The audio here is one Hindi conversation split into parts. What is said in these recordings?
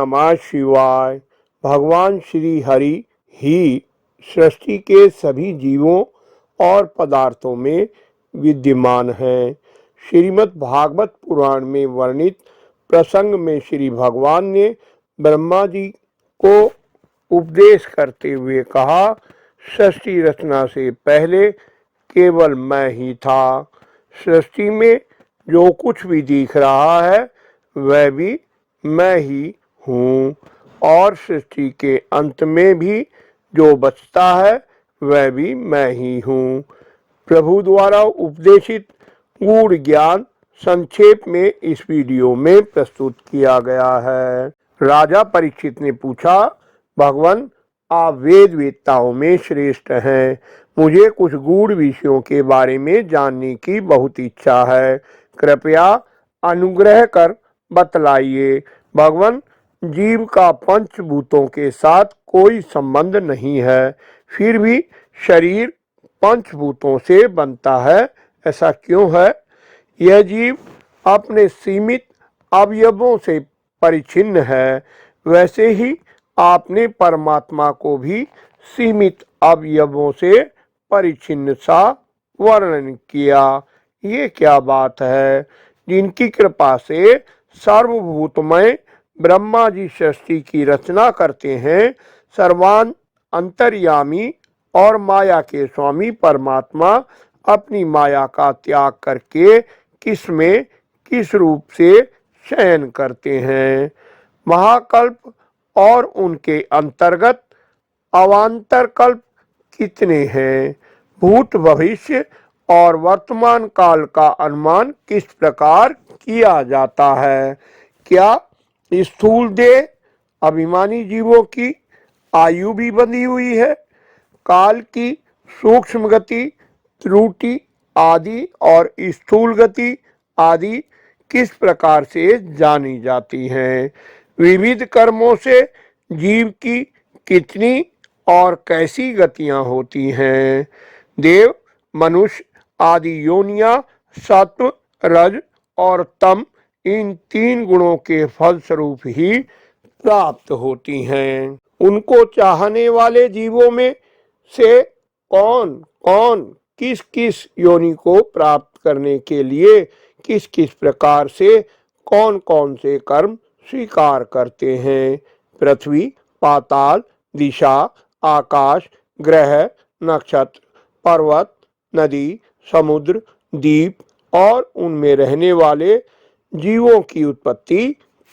नमः शिवाय। भगवान श्री हरि ही सृष्टि के सभी जीवों और पदार्थों में विद्यमान हैं। श्रीमद् भागवत पुराण में वर्णित प्रसंग में श्री भगवान ने ब्रह्मा जी को उपदेश करते हुए कहा, सृष्टि रचना से पहले केवल मैं ही था। सृष्टि में जो कुछ भी दिख रहा है वह भी मैं ही हूँ, और सृष्टि के अंत में भी जो बचता है वह भी मैं ही हूँ। प्रभु द्वारा उपदेशित गूढ़ ज्ञान संक्षेप में इस वीडियो में प्रस्तुत किया गया है। राजा परीक्षित ने पूछा, भगवान आप वेद वेत्ताओं में श्रेष्ठ हैं, मुझे कुछ गूढ़ विषयों के बारे में जानने की बहुत इच्छा है, कृपया अनुग्रह कर बतलाइए। भगवान जीव का पंचभूतों के साथ कोई संबंध नहीं है, फिर भी शरीर पंचभूतों से बनता है, ऐसा क्यों है? यह जीव अपने सीमित अवयवों से परिचिन्न है, वैसे ही आपने परमात्मा को भी सीमित अवयवों से परिचिन्न सा वर्णन किया। ये क्या बात है? जिनकी कृपा से सर्वभूतमय ब्रह्मा जी सृष्टि की रचना करते हैं, सर्वान अंतर्यामी और माया के स्वामी परमात्मा अपनी माया का त्याग करके किस रूप से शयन करते हैं। महाकल्प और उनके अंतर्गत अवान्तर कल्प कितने हैं? भूत भविष्य और वर्तमान काल का अनुमान किस प्रकार किया जाता है? क्या स्थूल देह अभिमानी जीवों की आयु भी बंधी हुई है? काल की सूक्ष्म गति, त्रुटि आदि और स्थूल गति आदि किस प्रकार से जानी जाती हैं? विविध कर्मों से जीव की कितनी और कैसी गतियां होती हैं? देव, मनुष्य आदि योनियां सत्व, रज और तम इन तीन गुणों के फलस्वरूप ही प्राप्त होती हैं। उनको चाहने वाले जीवों में से कौन कौन किस किस योनि को प्राप्त करने के लिए किस किस प्रकार से कौन कौन से कर्म स्वीकार करते हैं? पृथ्वी, पाताल, दिशा, आकाश, ग्रह, नक्षत्र, पर्वत, नदी, समुद्र, द्वीप और उनमें रहने वाले जीवों की उत्पत्ति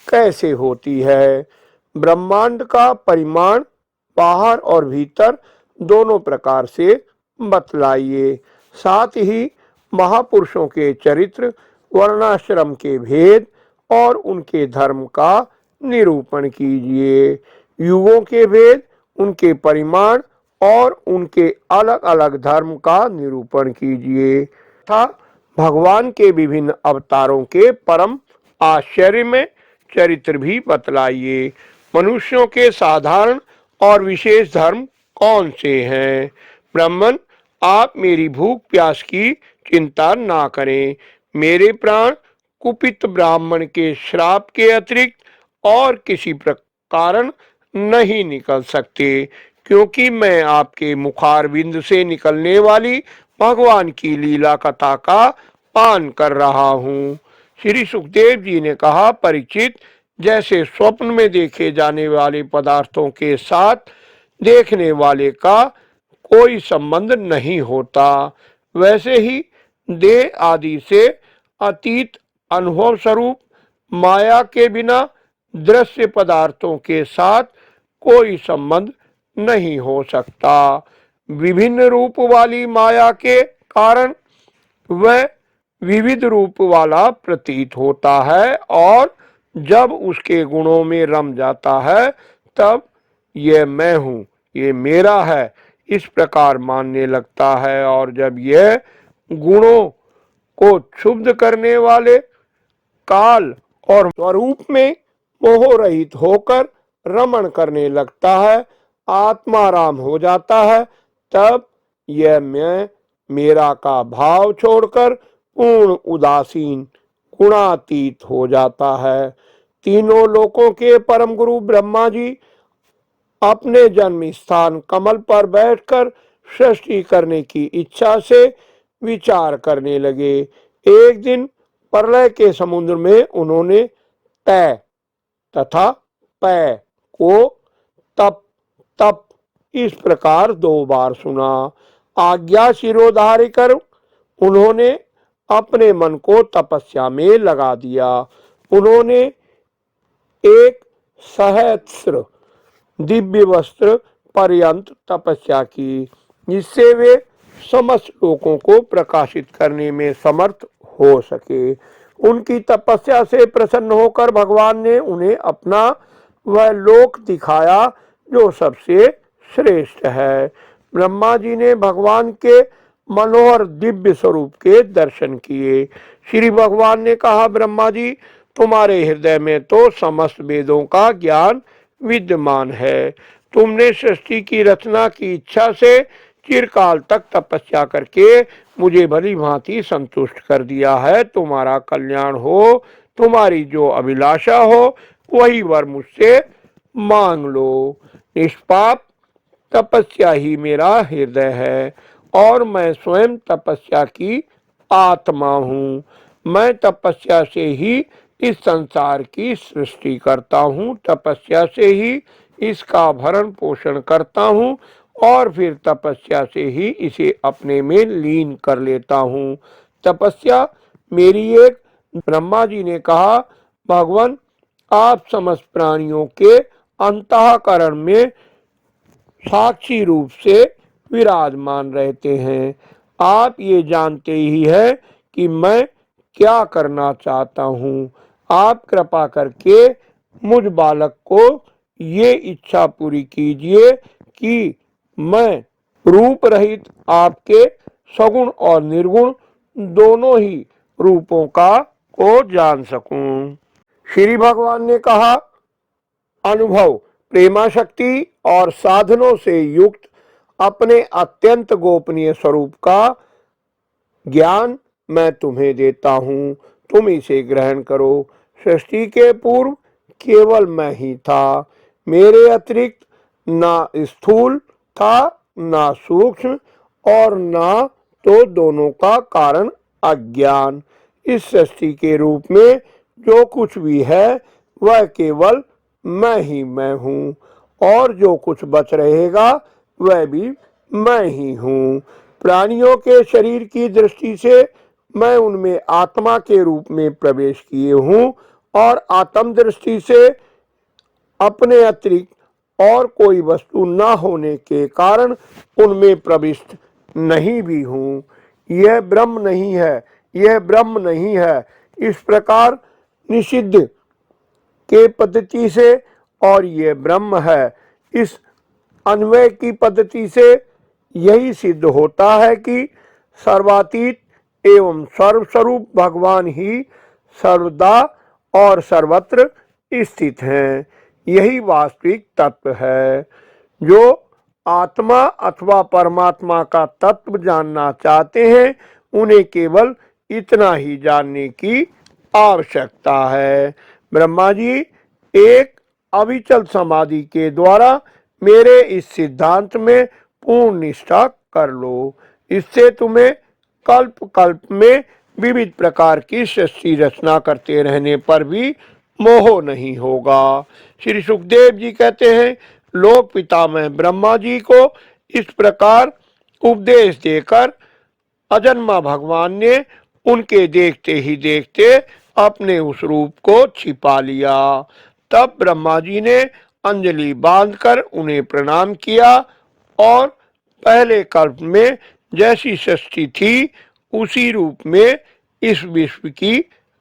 कैसे होती है? ब्रह्मांड का परिमाण बाहर और भीतर दोनों प्रकार से बतलाइए। साथ ही महापुरुषों के चरित्र, वर्णाश्रम के भेद और उनके धर्म का निरूपण कीजिए। युगों के भेद, उनके परिमाण और उनके अलग अलग धर्म का निरूपण कीजिए तथा भगवान के विभिन्न अवतारों के परम आश्चर्यमय चरित्र भी बतलाइए। मनुष्यों के साधारण और विशेष धर्म कौन से हैं? ब्राह्मण, आप मेरी भूख प्यास की चिंता ना करें, मेरे प्राण कुपित ब्राह्मण के श्राप के अतिरिक्त और किसी कारण नहीं निकल सकते, क्योंकि मैं आपके मुखारविंद से निकलने वाली भगवान की लीला कथा का पान कर रहा हूँ। श्री सुखदेव जी ने कहा, परीक्षित, जैसे स्वप्न में देखे जाने वाले पदार्थों के साथ देखने वाले का कोई संबंध नहीं होता, वैसे ही देह आदि से अतीत अनुभव स्वरूप माया के बिना दृश्य पदार्थों के साथ कोई संबंध नहीं हो सकता। विभिन्न रूप वाली माया के कारण वह विविध रूप वाला प्रतीत होता है, और जब उसके गुणों में रम जाता है तब यह मैं हूँ, ये मेरा है, इस प्रकार मानने लगता है। और जब यह गुणों को क्षुब्ध करने वाले काल और स्वरूप में मोह रहित होकर रमण करने लगता है, आत्माराम हो जाता है, तब यह मैं मेरा का भाव छोड़कर पूर्ण उदासीन गुणातीत हो जाता है। तीनों लोकों के परम गुरु ब्रह्मा जी अपने जन्म स्थान कमल पर बैठकर सृष्टि करने की इच्छा से विचार करने लगे। एक दिन प्रलय के समुद्र में उन्होंने तय तथा पै को तप तप इस प्रकार 2 बार सुना। आज्ञा शिरोधार्य कर उन्होंने अपने मन को तपस्या में लगा दिया। उन्होंने एक सहस्र दिव्य वस्त्र पर्यंत तपस्या की, जिससे वे समस्त लोगों को प्रकाशित करने में समर्थ हो सके। उनकी तपस्या से प्रसन्न होकर भगवान ने उन्हें अपना वह लोक दिखाया जो सबसे श्रेष्ठ है। ब्रह्मा जी ने भगवान के मनोहर दिव्य स्वरूप के दर्शन किए। श्री भगवान ने कहा, ब्रह्मा जी, तुम्हारे हृदय में तो समस्त वेदों का ज्ञान विद्यमान है। तुमने सृष्टि की रचना की इच्छा से चिरकाल तक तपस्या करके मुझे भली भांति संतुष्ट कर दिया है। तुम्हारा कल्याण हो, तुम्हारी जो अभिलाषा हो वही वर मुझसे मांग लो। निष्पाप तपस्या ही मेरा हृदय है और मैं स्वयं तपस्या की आत्मा हूँ। मैं तपस्या से ही इस संसार की सृष्टि करता हूँ, तपस्या से ही इसका भरण पोषण करता हूँ और फिर तपस्या से ही इसे अपने में लीन कर लेता हूँ। तपस्या मेरी एक। ब्रह्मा जी ने कहा, भगवान, आप समस्त प्राणियों के अंतःकरण में साक्षी रूप से विराजमान रहते हैं। आप ये जानते ही है कि मैं क्या करना चाहता हूँ। आप कृपा करके मुझ बालक को ये इच्छा पूरी कीजिए कि मैं रूप रहित आपके सगुण और निर्गुण दोनों ही रूपों का को जान सकूं। श्री भगवान ने कहा, अनुभव, प्रेमा शक्ति और साधनों से युक्त अपने अत्यंत गोपनीय स्वरूप का ज्ञान मैं तुम्हें देता हूँ, तुम इसे ग्रहण करो। सृष्टि के पूर्व केवल मैं ही था, मेरे अतिरिक्त ना स्थूल था ना सूक्ष्म और ना तो दोनों का कारण अज्ञान। इस सृष्टि के रूप में जो कुछ भी है वह केवल मैं ही मैं हूँ और जो कुछ बच रहेगा वह भी मैं ही हूँ। प्राणियों के शरीर की दृष्टि से मैं उनमें आत्मा के रूप में प्रवेश किए हूँ और आत्म दृष्टि से अपने अतिरिक्त और कोई वस्तु न होने के कारण उनमें प्रविष्ट नहीं भी हूँ। यह ब्रह्म नहीं है, यह ब्रह्म नहीं है। इस प्रकार निषिद्ध के पद्धति से और ये ब्रह्म है, इस अन्वय की पद्धति से यही सिद्ध होता है कि सर्वातीत एवं सर्वस्वरूप भगवान ही सर्वदा और सर्वत्र स्थित हैं। यही वास्तविक तत्व है। जो आत्मा अथवा परमात्मा का तत्व जानना चाहते हैं उन्हें केवल इतना ही जानने की आवश्यकता है। ब्रह्मा जी, एक अविचल समाधि के द्वारा मेरे इस सिद्धांत में पूर्ण निष्ठा कर लो। इससे तुम्हें कल्प कल्प में विविध प्रकार की सृष्टि रचना करते रहने पर भी मोह नहीं होगा। श्री सुखदेव जी कहते हैं, लोक पितामह ब्रह्मा जी को इस प्रकार उपदेश देकर अजन्मा भगवान ने उनके देखते ही देखते अपने उस रूप को छिपा लिया। तब ब्रह्मा जी ने अंजलि बांधकर उन्हें प्रणाम किया और पहले कल्प में जैसी सृष्टि थी उसी रूप में इस विश्व की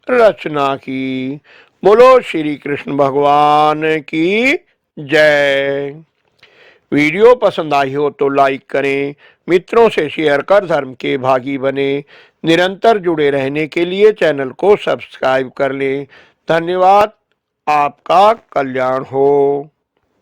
रचना की। बोलो श्री कृष्ण भगवान की जय। वीडियो पसंद आई हो तो लाइक करें, मित्रों से शेयर कर धर्म के भागी बने। निरंतर जुड़े रहने के लिए चैनल को सब्सक्राइब कर लें। धन्यवाद। आपका कल्याण हो।